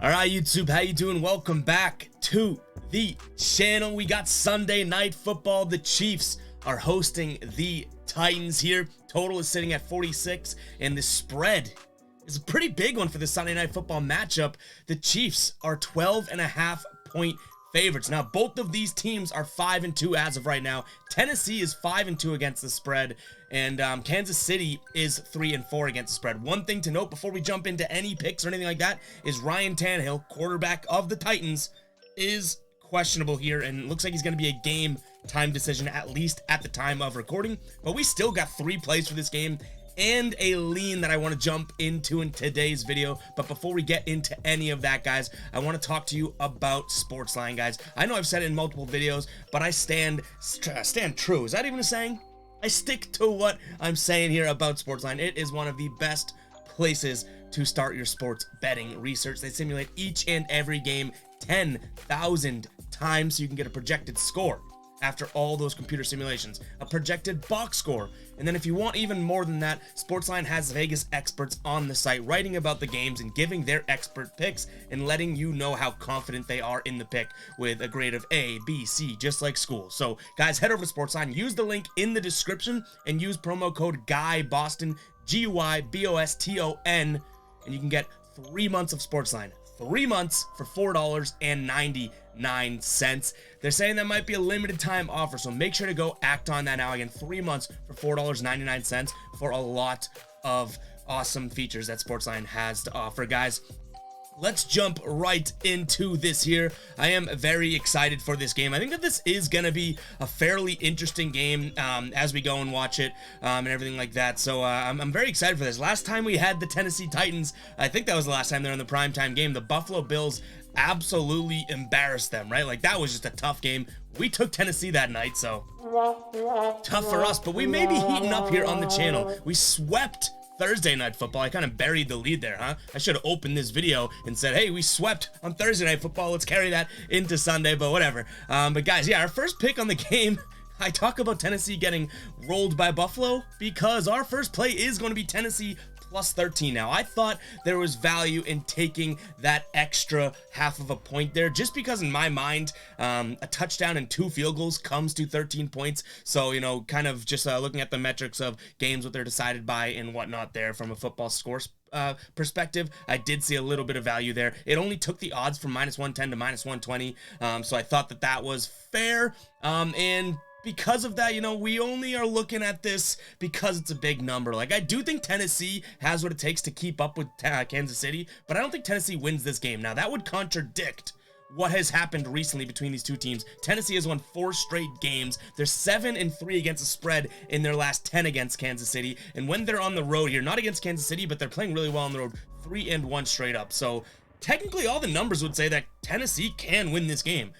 All right, YouTube, how you doing? Welcome back to the channel. We got Sunday Night Football. The Chiefs are hosting the Titans here. Total is sitting at 46, and the spread is a pretty big one for the Sunday Night Football matchup. The Chiefs are 12.5-point favorites. Now, both of these teams are 5-2 as of right now. Tennessee is 5-2 against the spread, and Kansas City is 3-4 against the spread. One thing to note before we jump into any picks or anything like that is Ryan Tannehill, quarterback of the Titans, is questionable here, and looks like he's going to be a game time decision, at least at the time of recording. But we still got 3 plays for this game and a lean that I want to jump into in today's video. But before we get into any of that, guys, I want to talk to you about Sportsline, guys. I know I've said it in multiple videos, but I stand true. Is that even a saying? I stick to what I'm saying here about Sportsline. It is one of the best places to start your sports betting research. They simulate each and every game 10,000 times so you can get a projected score after all those computer simulations, a projected box score. And then if you want even more than that, Sportsline has Vegas experts on the site writing about the games and giving their expert picks and letting you know how confident they are in the pick with a grade of A, B, C, just like school. So guys, head over to Sportsline, use the link in the description and use promo code GUYBOSTON, GUYBOSTON, and you can get 3 months of Sportsline. 3 months for $4.99. They're saying that might be a limited time offer, so make sure to go act on that now. Again, 3 months for $4.99 for a lot of awesome features that Sportsline has to offer, guys. Let's jump right into this here. I am very excited for this game. I think that this is going to be a fairly interesting game as we go and watch it and everything like that. So I'm very excited for this. Last time we had the Tennessee Titans, I think that was the last time they were in the primetime game, the Buffalo Bills absolutely embarrassed them, right? Like, that was just a tough game. We took Tennessee that night, so tough for us, but we may be heating up here on the channel. We swept Thursday Night Football. I kind of buried the lead there, huh? I should have opened this video and said, hey, we swept on Thursday Night Football. Let's carry that into Sunday, but whatever. But guys, yeah, our first pick on the game, I talk about Tennessee getting rolled by Buffalo because our first play is going to be Tennessee plus 13. Now, I thought there was value in taking that extra half of a point there, just because in my mind, a touchdown and 2 field goals comes to 13 points. So, you know, kind of just looking at the metrics of games, what they're decided by and whatnot there from a football scores perspective, I did see a little bit of value there. It only took the odds from -110 to -120. So I thought that that was fair. And because of that, you know, we only are looking at this because it's a big number. Like, I do think Tennessee has what it takes to keep up with Kansas City, but I don't think Tennessee wins this game. Now, that would contradict what has happened recently between these two teams. Tennessee has won 4 straight games. They're 7-3 against the spread in their last 10 against Kansas City. And when they're on the road here, not against Kansas City, but they're playing really well on the road, 3-1 straight up. So technically all the numbers would say that Tennessee can win this game.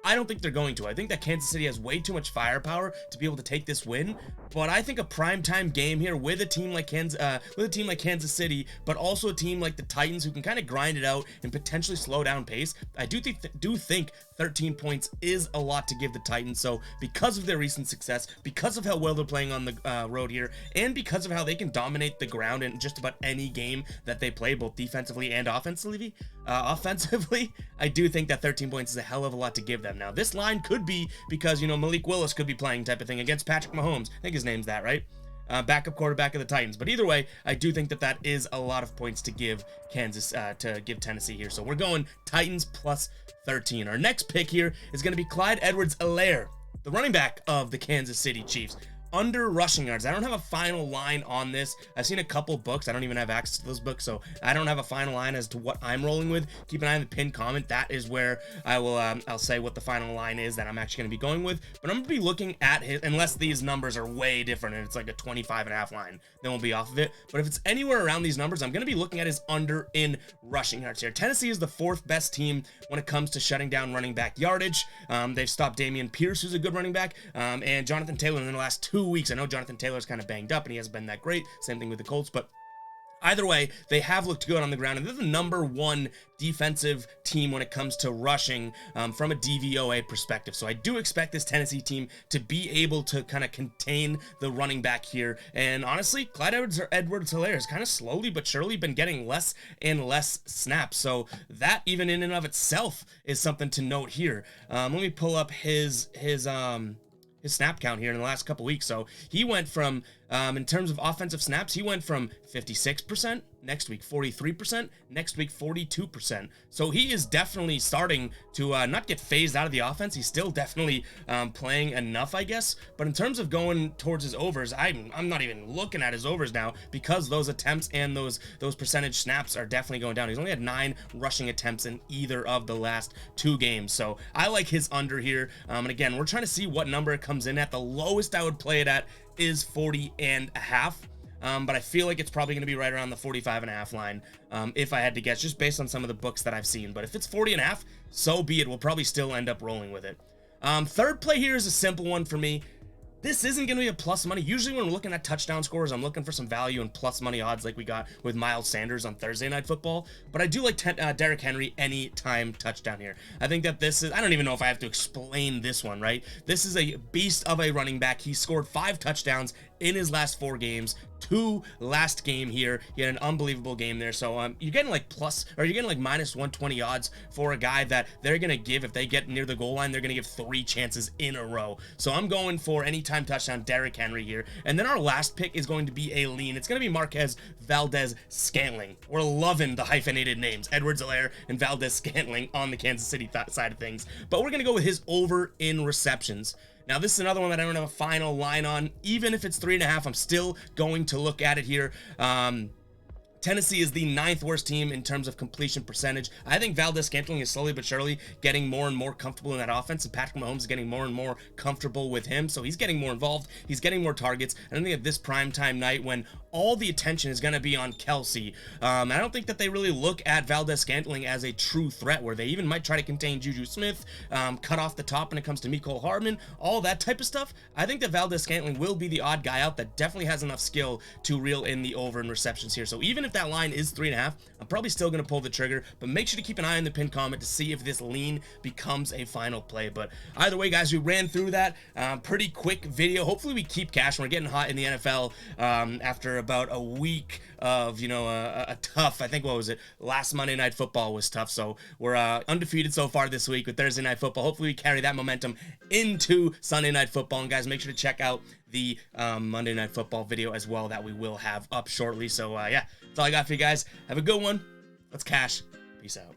I don't think they're going to. I think that Kansas City has way too much firepower to be able to take this win. But I think a primetime game here with a team like Kansas City, but also a team like the Titans who can kind of grind it out and potentially slow down pace. I do think 13 points is a lot to give the Titans. So because of their recent success, because of how well they're playing on the road here, and because of how they can dominate the ground in just about any game that they play, both defensively and offensively, I do think that 13 points is a hell of a lot to give them. Now, this line could be because, you know, Malik Willis could be playing type of thing against Patrick Mahomes. I think his name's that, right? Backup quarterback of the Titans. But either way, I do think that that is a lot of points to give Tennessee here. So we're going Titans plus 13. Our next pick here is going to be Clyde Edwards-Helaire, the running back of the Kansas City Chiefs. Under rushing yards. I don't have a final line on this. I've seen a couple books. I don't even have access to those books, so I don't have a final line as to what I'm rolling with. Keep an eye on the pinned comment. That is where I will I'll say what the final line is that I'm actually going to be going with. But I'm going to be looking at his, unless these numbers are way different and it's like a 25.5 line, then we'll be off of it. But if it's anywhere around these numbers, I'm going to be looking at his under in rushing yards here. Tennessee is the 4th best team when it comes to shutting down running back yardage. They've stopped Dameon Pierce, who's a good running back, and Jonathan Taylor in the last 2 weeks. I know Jonathan Taylor's kind of banged up and he hasn't been that great. Same thing with the Colts, but Either way, they have looked good on the ground, and they're the #1 defensive team when it comes to rushing from a DVOA perspective. So I do expect this Tennessee team to be able to kind of contain the running back here. And honestly, Clyde Edwards-Helaire has kind of slowly but surely been getting less and less snaps. So that even in and of itself is something to note here. Let me pull up his snap count here in the last couple weeks. So he went from, in terms of offensive snaps, he went from 56%, next week 43%, next week 42%. So he is definitely starting to not get phased out of the offense. He's still definitely playing enough, I guess. But in terms of going towards his overs, I'm not even looking at his overs now, because those attempts and those percentage snaps are definitely going down. He's only had 9 rushing attempts in either of the last 2 games. So I like his under here. And again, we're trying to see what number it comes in at. The lowest I would play it at is 40.5. But I feel like it's probably going to be right around the 45.5 line, if I had to guess, just based on some of the books that I've seen. But if it's 40.5, so be it. We'll probably still end up rolling with it. Third play here is a simple one for me. This isn't going to be a plus money. Usually when we're looking at touchdown scores, I'm looking for some value and plus money odds like we got with Miles Sanders on Thursday Night Football. But I do like Derrick Henry anytime touchdown here. I think that this is, I don't even know if I have to explain this one, right? This is a beast of a running back. He scored 5 touchdowns in his last 4 games. 2 last game here. He had an unbelievable game there. So you're getting like you're getting like minus 120 odds for a guy that they're gonna give, if they get near the goal line, they're gonna give 3 chances in a row. So I'm going for anytime touchdown Derrick Henry here. And then our last pick is going to be a lean. It's gonna be Marquez Valdes-Scantling. We're loving the hyphenated names, Edwards-Helaire and Valdes-Scantling on the Kansas City side of things. But we're gonna go with his over in receptions. Now, this is another one that I don't have a final line on. Even if it's 3.5, I'm still going to look at it here. Tennessee is the 9th worst team in terms of completion percentage. I think Valdes-Scantling is slowly but surely getting more and more comfortable in that offense, and Patrick Mahomes is getting more and more comfortable with him, so he's getting more involved. He's getting more targets. I don't think at this primetime night when all the attention is going to be on Kelsey, I don't think that they really look at Valdes-Scantling as a true threat, where they even might try to contain Juju Smith, cut off the top when it comes to Mecole Hardman, all that type of stuff. I think that Valdes-Scantling will be the odd guy out that definitely has enough skill to reel in the over in receptions here. So even if that line is 3.5, I'm probably still going to pull the trigger, but make sure to keep an eye on the pinned comment to see if this lean becomes a final play. But either way, guys, we ran through that pretty quick video. Hopefully we keep cash. We're getting hot in the NFL after about a week of, you know, a tough, I think, what was it, last Monday Night Football was tough. So we're undefeated so far this week with Thursday Night Football. Hopefully we carry that momentum into Sunday Night Football. And guys, make sure to check out the Monday Night Football video as well that we will have up shortly. So yeah, that's all I got for you guys. Have a good one. Let's cash. Peace out.